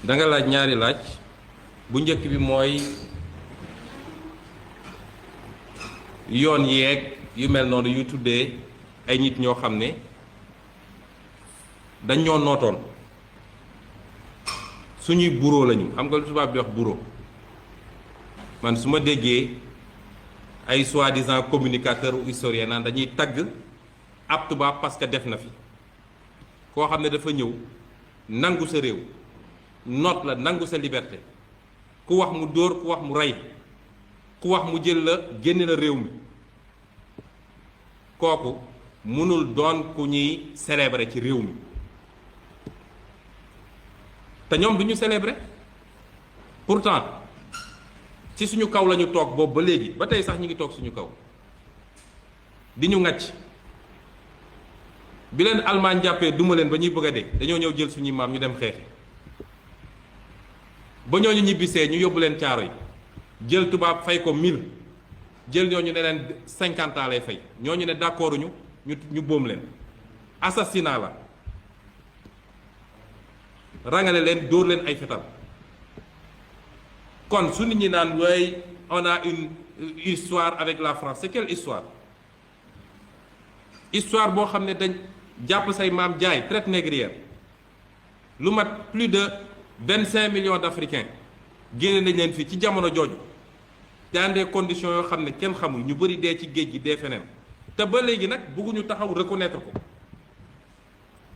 da nga laaj ñaari laaj bu njëkk bi mooy yoon yeeg yu mel noonu yu tuddee ay nit ñoo xam ne dañ ñoo nootoon suñuy bureau lañu xam nga lu tubaab di wax bureau man su ma déggee ay soi-disant communicateur ou historien naan dañuy tagg ab tubaab parce que def na fi koo xam ne dafa ñëw nangu sa réew noot la nangu sa liberté ku wax mu dóor ku wax mu rey ku wax mu jël la génne la réew mi kooku mënul doon ku ñuy célébrer ci réew mi te ñoom du ñu célébrer pourtant ci suñu kaw la ñu toog boobu ba léegi ba tey sax ñu ngi toog suñu kaw di ñu ŋàcc bi leen Allemagne jàppee duma leen ba ñuy bëgg a dee dañoo ñëw jël suñuy maam ñu dem xeexi ba ñooñu ñibbisee ñu yóbbu leen caaro yi jël tubaab fay ko 1000 jël ñooñu ne leen 50 ans lay fay ñooñu ne d'accord ñu boom leen assassinat la rangale leen dóor leen ay fetal kon su nit ñi naan looy on a une histoire avec la France c'est quelle histoire histoire boo xam ne dañ jàpp say maam jaay traite négrière lu mat plus de 25 millions d'Africains génne nañ leen fii ci jamono jooju dans des conditions yoo xam ne kenn xamul ñu bëri dee ci géej gi dee feneen te ba léegi nag bëgguñu taxaw reconnaître ko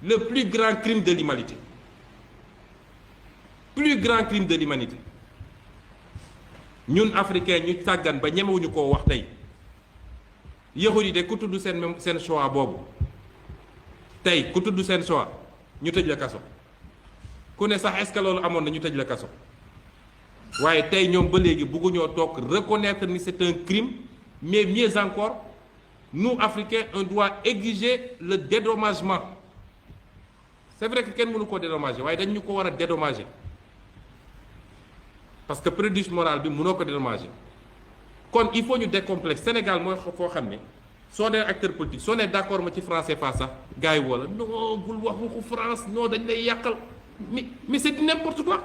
le plus grand crime de l'humanité ñun africain ñu sàggan ba ñemewuñu koo wax tey yahud yi de ku tudd seen choix boobu tey ku tudd seen choix ñu tëj la kaso ku ne sax est-ce que loolu amoon na ñu tëj la kaso waaye tey ñoom ba léegi bëgguñoo toog reconnaître ni c'est un crime mais mieux encore nous africains on doit exiger le dédommagement c'est vrai que kenn mënu koo dédommager waaye dañ ñu ko war a dédommager parce que préjudice moral bi mënoo ko dédommager kon il faut ñu décomplexe Sénégal mooy foo xam ne soo nee acteur politique soo nee d'accord ma ci franc CFA sax gars yi wala non bul wax waxu France non dañ lay yàqal mais c'est n'importe quoi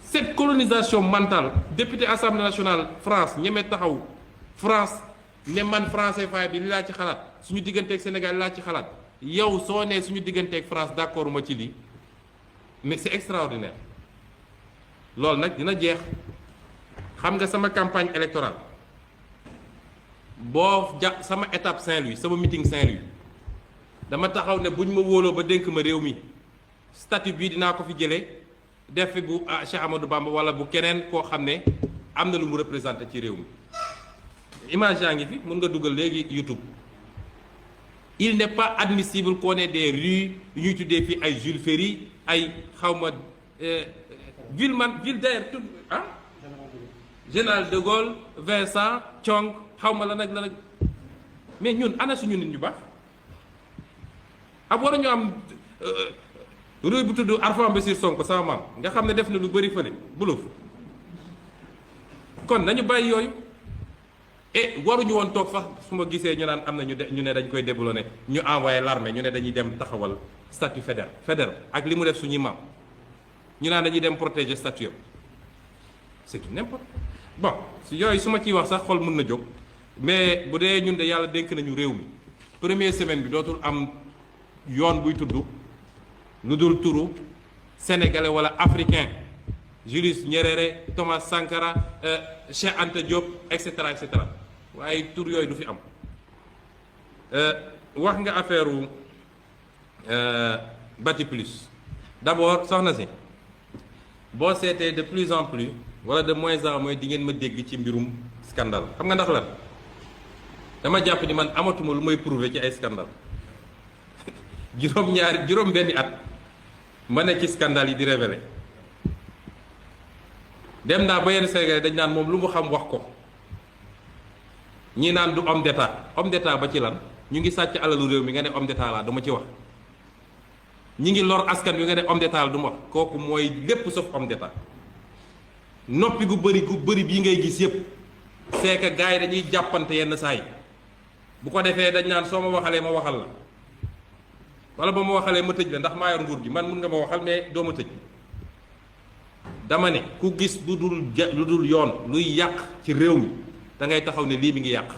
cette colonisation mentale député assemblée nationale France ñeme taxaw France ne man franc CFA bi li laa ci xalaat suñu digganteeg Sénégal li laa ci xalaat yow soo nee suñu digganteeg France d'accord ma ci lii mais c'est extraordinaire loolu nag dina jeex xam nga sama campagne électorale boo sama étape Saint-Louis sama meeting Saint-Louis dama taxaw ne buñ ma wóoloo ba dénk ma réew mi statut bii dinaa ko fi jëlee def fi bu Cheikh Amadou Bamba wala bu keneen koo xam ne am na lu mu représenté ci réew mi image yaa ngi fi mën nga dugal léegi YouTube il n'est pas admissible qu'on ait des rues yu ñuy tuddee fii ay Jules Ferry ay xawma ville d'ailleurs tout ah Général de Gaulle Vincent Thiong xawma la nag mais ñun ana suñu nit ñu baax ab war ñu am rue bu tudd Arfan Bassir Sonko sama maam nga xam ne def na lu bëri fële buluf kon nañu bàyyi yooyu et waruñu woon toog sax su ma gisee ñu naan am na ñu ne dañ koy déboulonné ñu envoyé l'armée ñu ne dañuy dem taxawal statut fédéral ak li mu def suñuy maam ñu naan dañuy dem protéger statut am c'est tout n'importe bon si yooyu su ma ciy wax sax xol mën na jóg mais bu dee ñun de yàlla dénk nañu réew mi première semaine bi dootul am yoon buy tudd lu dul turu sénégalais wala africain Julius Nyerere Thomas Sankara Cheikh Anta Diop et cetera waaye tur yooyu du fi am wax nga affaire Bati Plus d'abord soxna si boo seetee de plus en plus wala de moins en moins di ngeen ma dégg ci mbirum scandale xam nga ndax lan dama jàpp ni man amatuma lu may prouver ci ay scandale juróom benni at ma ne ci scandale yi di révéler dem naa ba yenn Sénégalais dañ naan moom lu mu xam wax ko ñii naan du homme d'état ba ci lan ñu ngi sàcc alalu réew mi nga ne homme d'état laa duma ci wax ñi ngi lor askan wi nga ne homme d'état la du ma wax kooku mooy lépp sauf homme d'état noppi gu bëri bii ngay gis yépp c'est que gars yi dañuy jàppante yenn saa yi bu ko defee dañ naan soo ma waxalee ma waxal la wala ba ma waxalee ma tëj la ndax maa yor nguur gi man mun nga ma waxal mais doo ma tëj dama ne ku gis lu dul yoon luy yàq ci réew mi da ngay taxaw ne lii mi ngi yàq.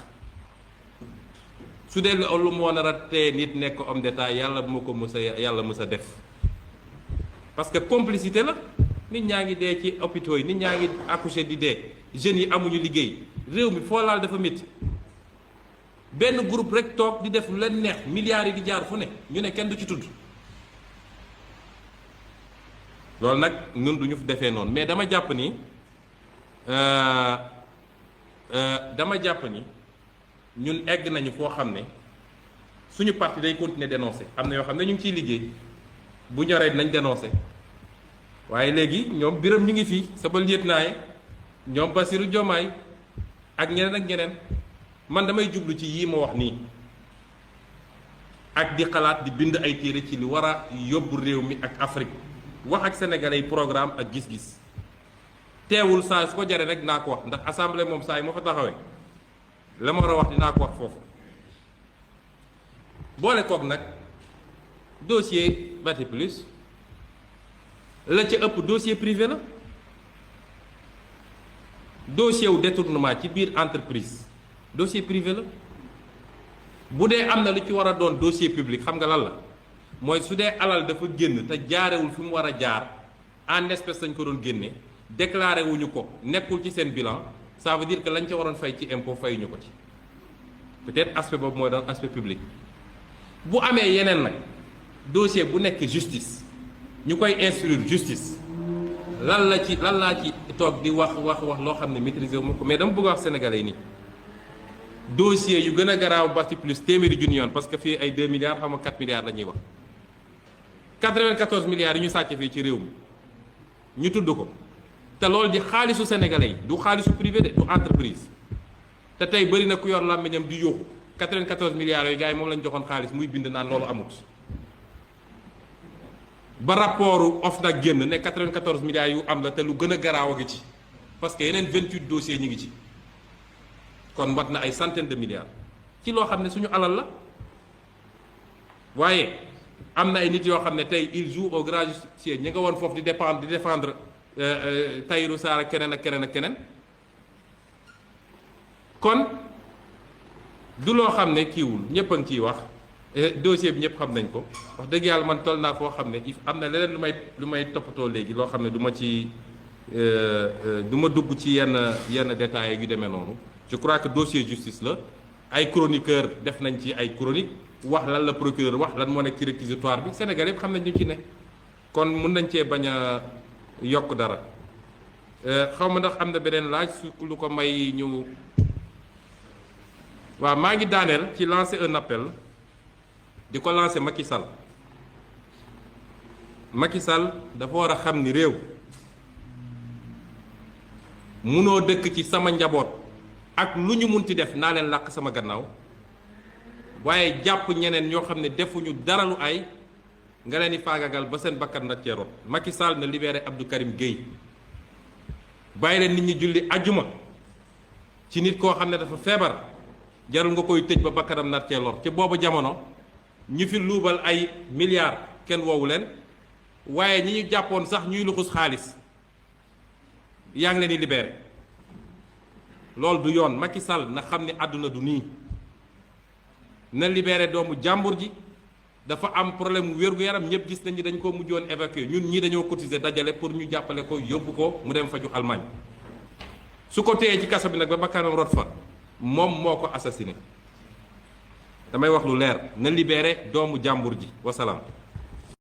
su dee lu mu nar a tee nit nekk homme d'état yàlla bu ma ko mës a def parce que complicité la. nit ñaa ngi dee ci hôpitaux yi nit ñaa ngi accouché di dee jeunes yi amuñu liggéey réew mi foo laal dafa métti benn groupe rek toog di def lu leen neex milliards yi di jaar fu ne ñu ne kenn du ci tudd loolu nag ñun du ñu defee noonu mais dama jàpp ni ñun egg nañu foo xam ne suñu parti day continuer dénoncer am na yoo xam ne ñu ngi ciy liggéey bu ñoree dinañ dénoncer. waaye léegi ñoom Birame ñu ngi fii sama lieutenant ñoom Bassirou Diomaye ak ñeneen man damay jublu ci yii ma wax nii ak di xalaat di bind ay téere ci li war a yóbbu réew mi ak Afrique wax ak sénégalais yi programme ak gis-gis teewul saa su ko jaree rek naa ko wax ndax assemblée moom saa yi moo fa taxawee la ma war a wax dinaa ko wax foofu boole koog nag dossier Bati Plus la ca ëpp dossier privé la dossier wu détournement ci biir entreprise dossier privé la bu dee am na lu ci war a doon dossier public xam nga lan la mooy su dee alal dafa génn te jaarewul fi mu war a jaar en espèce lañ ko doon génne déclaré wuñu ko nekkul ci seen bilan ça veut dire que lañ ca waroon fay ci impôt fayuñu ko ci peut-être aspect boobu mooy doon aspect public bu amee yeneen nag dossier bu nekk justice ñu koy instruire justice lan laa ci toog di wax loo xam ne maîtriser wu ma ko mais dama bëgg a wax sénégalais yi nii dossier yu gën a garaaw Bati Plus téeméeri junni yoon parce que fii ay 2 milliards xam nga 4 milliards la ñuy wax 94 milliards yi ñu sàcc fii ci réew mi ñu tudd ko te loolu di xaalisu sénégalais yi du xaalisu privé de du entreprise te tey bëri na ku yor làmmiñam di yóbbu 94 milliards yooyu gars yi moom lañ joxoon xaalis muy bind naan loolu amut. ba rapport OFNAC génn ne 94 milliards yu am la te lu gën a garaaw a ngi ci parce que yeneen 28 dossiers ñu ngi ci kon mat na ay centaines de milliards ci loo xam ne suñu alal la waaye am na ay nit yoo xam ne tey il joue au grand justicier ñi nga woon foofu di défendre Tahirou Sarr ak keneen ak keneen ak keneen kon du loo xam ne kiiwul ñëpp a ngi ciy wax. dossier bi ñëpp xam nañ ko wax dëgg yàlla man toll naa foo xam ne am na leneen lu may toppatoo léegi loo xam ne du ma dugg ci yenn détails yu demee noonu je crois que dossier justice la ay chroniqueur def nañ ci ay chronique wax lan la procureur wax lan moo nekk ci réquisitoire bi Sénégal yëpp xam nañ ñu ci ne kon mun nañ cee bañ a yokk dara xaw ma ndax am na beneen laaj su lu ko may ñu waaw maa ngi daaneel ci lancer un appel di ko lancer Macky Sall Macky Sall dafa war a xam ni réew munoo dëkk ci sama njaboot ak lu ñu munti def naa leen làq sama gannaaw waaye jàpp ñeneen ñoo xam ne defuñu dara lu ay nga leen di faagagal ba seen bakkan na ceeroon Macky Sall na libéré Abdou Karim Gueye bàyyi leen nit ñi julli ajjuma ci nit koo xam ne dafa feebar jarul nga koy tëj ba bakkanam nar cee lor ci boobu jamono ñu fi luubal ay milliards kenn woowu leen waaye ñi ñu jàppoon sax ñuy luxus xaalis yaa ngi leen di libéré loolu du yoon Macky Sall na xam ne àdduna du nii na libéré doomu jàmbur ji dafa am problème mu wér-gu-yaram ñëpp gis nañ ni dañ ko mujjoon évacuer ñun ñii dañoo cotiser dajale pour ñu jàppale ko yóbbu ko mu dem faju Allemagne su ko téyee ci kaso bi nag ba bakkanam rot fa moom moo ko assassiné damay wax lu leer na libéré doomu jàmbur ji wasalaam